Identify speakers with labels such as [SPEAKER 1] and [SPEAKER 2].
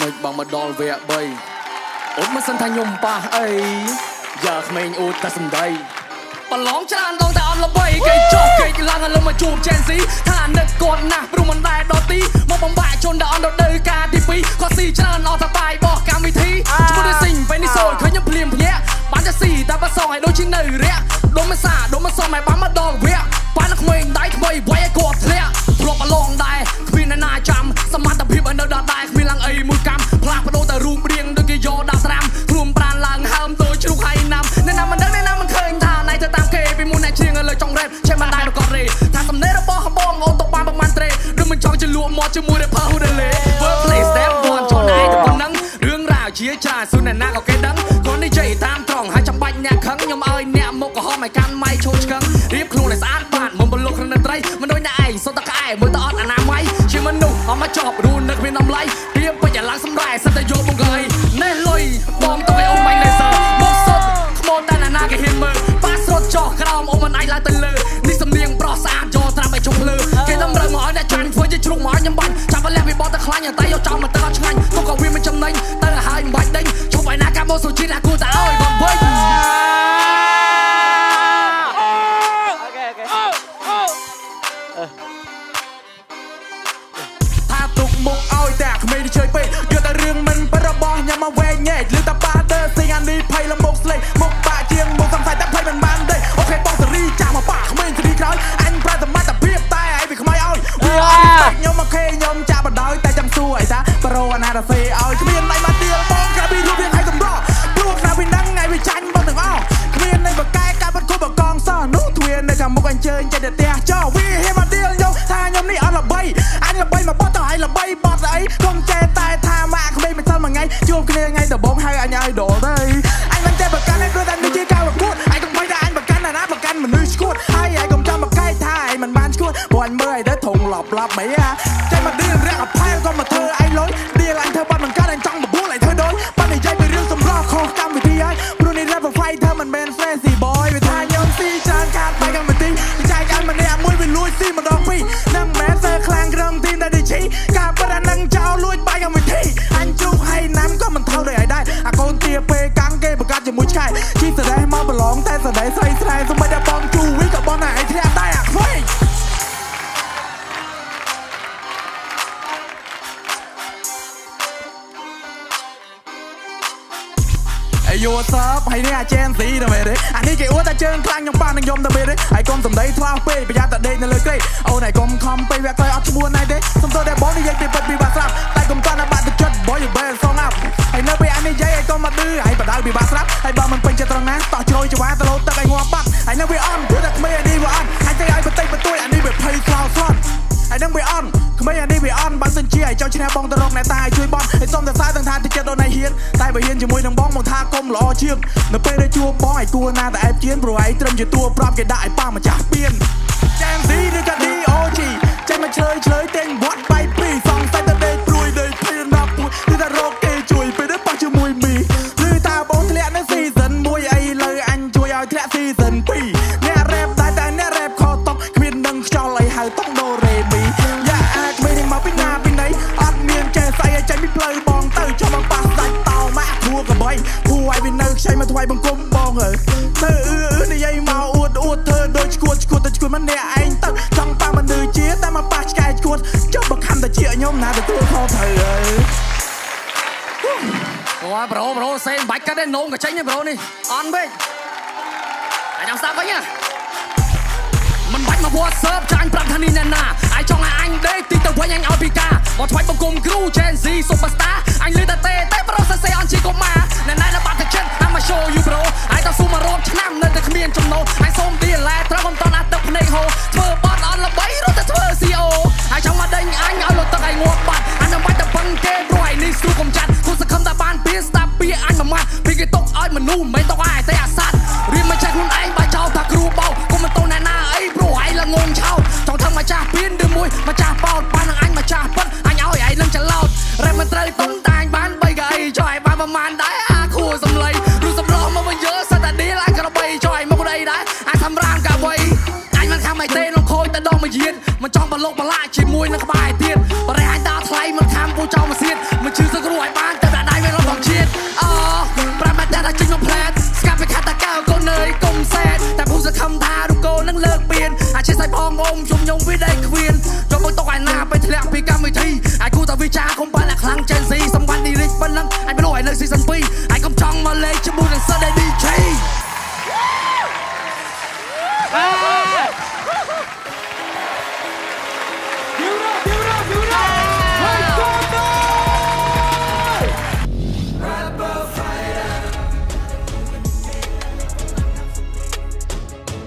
[SPEAKER 1] មិនបងមកដល់វគ្គ3អូនមិនសិនថាខ្ញុំប៉ះអីយ៉ាក្មេងអ៊ូតតែសំដីប្រឡងច្រើនដងតែអត់ល្បីគេចុះគេឡើងឡើងមកជួប Gen Z ថានឹកគាត់ណាស់ព្រោះមិនដែរដល់ទីមកបំបាក់ជនដែលអត់ដល់ការទី2គាត់ស៊ីច្រើនអត់ថាបាយបោះកម្មវិធីជាមួយដូចស៊ីងពេលនេះសូនឃើញខ្ញុំភ្លាមភ្ញាក់បានតែស៊ីតែបើសងឲ្យដូចជានៅរាក់ដុំមិនសាដុំមិនសមឲ្យបានមកដល់វគ្គបានក្មេងដៃថ្មីវាយឲ្យគាត់ធ្លាក់ធ្លាប់ប្រឡងដែរគ្មានអ្នកណាចាំសមត្ថភាពឲ្យនៅដល់ដែរគ្មានឡើងអីមួយកម្មផ្លាស់ប្ដូរតែរូបរាងដូចគេយកដាក់ស្រាំខ្លួនប្រានឡើងហើមដូចជ្រូកហើយណាំអ្នកណាមិនដឹងអ្នកណាមិនឃើញថាណៃទៅតាមគេពីមុនអ្នកច្រៀងលើចុងរ៉េបចេះមិនដែរក៏រេថាសំណេររបស់បងអូនទៅបានប្រហែលត្រេដូចមិនចង់ជលក់មកជាមួយ rapper ហ៊ូដេលេ Workplace step 1ចូលណៃទៅប៉ុណ្ណឹងរឿងរ៉ាវជាច្រើនស៊ូអ្នកណាក៏គេដឹងគាត់និយាយតាមត្រង់ហើយចាំបាច់អ្នកខឹងខ្ញុំឲ្យអ្នកមកកំហំឲ្យកាន់ម៉ៃឈោឆ្កឹងរៀបខ្លួនឲ្យស្អាតបានមិនបលុកក្នុងត្រីមិនដូចអ្នកឯងសុទ្ធតែក្អែមើលទៅអត់អនាម័យជាមនុស្សអត់មកចប់រូននឹកមានតម្លៃរៀបពេញឲ្យឡើងសម្ដែងសិតតែយកមកឲ្យនេះលុយបងទៅឲ្យអូនបាញ់លេសមកសុទ្ធខ្មោចតែអ្នកណាគេហ៊ានមើលប៉ាស្រត់ចោះក្រោមអូនមិនអាចឡើងទៅលើនេះសំនៀងប្រុសស្អាតយកត្រាប់ឲ្យជុំភ្លើគេតម្រូវមកឲ្យអ្នកចាញ់ធ្វើជាជ្រុកមកឲ្យខ្ញុំបាញ់ចាប់ឲ្យលះវាបោះទៅខ្លាញ់តែយកចោលមកទៅអត់ឆ្ងាញ់ទុកក៏វាមិនចំណេញទៅឲ្យមិនបាច់ដេញជប់ឲ្យណាកាមកសុជីណាគូតើឲ្យគាត់វិញថាទុកមុខឲ្យតែក្មេងជើយពេកយកតែរឿងមិនប្ររបស់ញ៉ាំមកវែងញែកឬតាប៉ាទៅស៊ីអានេះភ័យលមុខស្លេកមុខបាក់ជាងមុខសំស័យតែភ័យមិនបានទេអូខេបងសេរីចាស់មកប៉ាក្មេងសេរីក្រោយអញប្រតិមត្តភាពតែឲ្យវាខ្មៅឲ្យវាអត់ខ្ញុំមកខេខ្ញុំចាក់បដ ாய் តែចាំសួរអីថាប្រូអាណារ៉ាសេឲ្យគ្មានណៃមកទៀលបងក្រៅពីរូបរាងឲ្យសម្រស់ព្រោះក្រៅពីហ្នឹងថ្ងៃវាចាញ់បងទាំងអស់គ្មាននៃបកែកាបាត់គប់បកងសោះនោះទ្វារនៅខាងមុខអញ្ជើញចេះតែផ្ទះចោវាហេមកទៀលយកថាខ្ញុំនេះអត់ល្បីអញល្បីមកបត់ទៅឲ្យល្បីបត់អីកុំចេះតែថាម៉ាក់ក្មេងមិនសិនមួយថ្ងៃជួបគ្នាថ្ងៃដំបូងហៅអញឲ្យដលទៅអញមិនចេះបកកាន់ឲ្យព្រោះតែនេះជាការប្រកួតអញកុំបីតែអញបកកាន់ណាបកកាន់មនុស្សឈួតហើយអញកុំចាំបកែថាអញមិនបានឈួតព្រោះអញមើលឲ្យទៅធំឡប់អីចេះមកឌីលរះអផែលក៏មកធ្វើអញលុយឌីលអញធ្វើបាត់មិនកើតអញចង់បបួលឲ្យធ្វើដូចបាត់និយាយពីរឿងសម្រស់ខុសកម្មវិធីហើយព្រោះនេះ rapper fighter មិនមែន fancy boy វាថាខ្ញុំស៊ីច្រើនខាតបែកកម្មវិធីចែកអញម្នាក់មួយវាលួចស៊ីម្ដងពីរនឹងមែនសើខ្លាំងក្រុមទីមដែលឌីជីការប៉ិតអានឹងចោលលួចបែកកម្មវិធីអញជួបហើយណាំក៏មិនថោដូចឲ្យដែរអាកូនទាពេលកាំងគេបង្កាត់ជាមួយឆ្កែជីសដែរមកប្រឡងតែសដែរស្រីស្រែសម្បីតែបងជូវីក៏បងតែឲ្យធ្លាក់ដែរអាខ្វែងយោសើបហើយនេះអា Gen Z ទៅមែនទេអានេះគេអួតតែជើងខ្លាំងខ្ញុំប៉ះនឹងខ្ញុំទៅមែនទេហើយកុំសំដីថ្លោះពេកប្រយ័ត្នតែដេកនៅលើក្រេអូនឯងកុំខំពេកវាក្រោយអត់ឈ្មោះណៃទេសំទោសតែបងនិយាយពីពិតពីបាក់ស្រាប់តែកុំតន់ឲ្យបាក់ទឹកចិត្តបងយបែរសងអាប់ហើយនៅពេលអានេះនិយាយឲ្យកុំមកឌឺហើយបដៅពីបាក់ស្រាប់ហើយបើមិនពេញចិត្តត្រង់ណាតោះជ្រោយច្វាទៅលោតទឹកឲ្យងាប់បាត់ហើយនៅវាអន់ព្រោះតែក្មេងអានេះវាអន់ហើយតែឲ្យបន្តិចបន្តួចអានេះវាភ័យខ្លោស្លន់ហើយនឹងវាអន់ក្មេងអានេះវាអន់បើសិនជាឲ្យចង់ឈ្នះបងទៅរកអ្នកតាឲ្យជួយបន់ឲ្យសុំតែសើទាំងថាតិចចិត្តដល់ណៃហ៊ានតែបើហ៊ានជាមួយនឹងបងមកថាកុំល្អជាងនៅពេលដែលជួបបងឲ្យគួរណាតែអែបជៀនព្រោះឯងត្រឹមជាតួប្រាប់គេដាក់ឲ្យប៉ាម្ចាស់ពៀនចាំស៊ីឬក៏ DOG ចេញមកឆ្លើយតែងវត្តបាយពីរសងតែដេកព្រួយដេកភ័យណាប់ពួយឬតែរកគេជួយពេលទៅប៉ះជាមួយមីឬតាបងធ្លាក់នៅ season 1អីលើអញជួយឲ្យធ្លាក់ season 2អ្នក rap តែអ្នក rap ខតតុកគ្មាននឹងខ្យល់អីហៅតុកដូរេមីយ៉ាអាចមេនឹងមកពីណាពីណីអត់មានចេះស្អីឲ្យចេញពីផ្លូវបងទៅចាំមកប៉ះដាច់តោម៉ាក់ធួកបីគួរឲ្យវានៅខ្ចីមកថ្វាយបង្គំបងអើទៅនិយាយមកអួតធ្វើដូចឈួតទៅឈួតម្នាក់ឯងទៅចង់ប៉ះមនុស្សជាតែមកប៉ះឆ្កែឈួតចុះបើខំតែជាខ្ញុំណាទទួលខុសត្រូវអើអូប្រូសេមិនបាច់កាត់ទេនោមក៏ចេញទេប្រូនេះអន់ពេកតែចង់ស្ដាប់វិញណាមិនបាច់មកវត្តសើបចាញ់ប្រាប់ថានេះអ្នកណាអាយចង់ឲ្យអញដេកទីទៅវិញអញឲ្យពីការមកថ្វាយបង្គំគ្រូ Gen Z Superstar អញលឺតែប្រូសេអន់ជីកុមារអ្នកណាដែលបាត់ទឹកចិត្ត I'm a show you bro អាយតស៊ូមករោបឆ្នាំនៅតែគ្មានចំណូលអញសូមទីឡែត្រូវមិនតន់អាទឹកភ្នែកហូរធ្វើបាត់អត់ល្បីរត់តែធ្វើ CO អាយចង់មកដេញអញឲ្យលុតទឹកឲ្យងាប់បាត់អញមិនបាច់តែបឹងគេព្រោះឯនេះស្ទូកុំចាត់គូសង្ឃឹមតែបានពីស្ដាប់ពីអញមួយម៉ាត់ពីគេຕົកឲ្យមនុស្សមិនຕົកឲ្យតែអាសត្វរៀនមកចេះខ្លួនឯងបើចោលថាគ្រូបោកុំមិនតូនអ្នកណាអីព្រោះឯងល្ងងឆោតចង់ធ្វើម្ចាស់ពៀនឬមួយម្ចាស់បោតបាននឹងអញម្ចាស់ពិតអញឲ្យឯងនឹងច្រឡោតរ៉េបមិនត្រូវតុងតាញបាន3កៅអីចុះឯងបានប្រមាណដែរអាខួរសំឡីឬសម្រស់មកវិញយកសិតតែឌីលអញក្របីចុះឯងមកដីដែរអាសម្រាមកាវៃអញមិនខំឲ្យទេនំខូចតែដងមួយយានមិនចង់បលុកបលាជាមួយនឹងក្បាលឯទៀតបរិះអញដល់ថ្លៃមិនខំពូចោលមកសៀតមិនជឿសឹករួច អាចជាស្អីផងអូមជុំញងវាដេកគ្វៀនចូលមកតុកឯណាពេលធ្លាក់ពីកម្មវិធីអាចគូតាវិចាកុំបានតែខ្លាំង Gen Z សម្បត្តិឌីរិចប៉ុណ្ណឹងអាចមិនรู้ឲ្យនៅ season 2អាចកុំចង់មកលេងជាមួយនឹងសិស្សដែល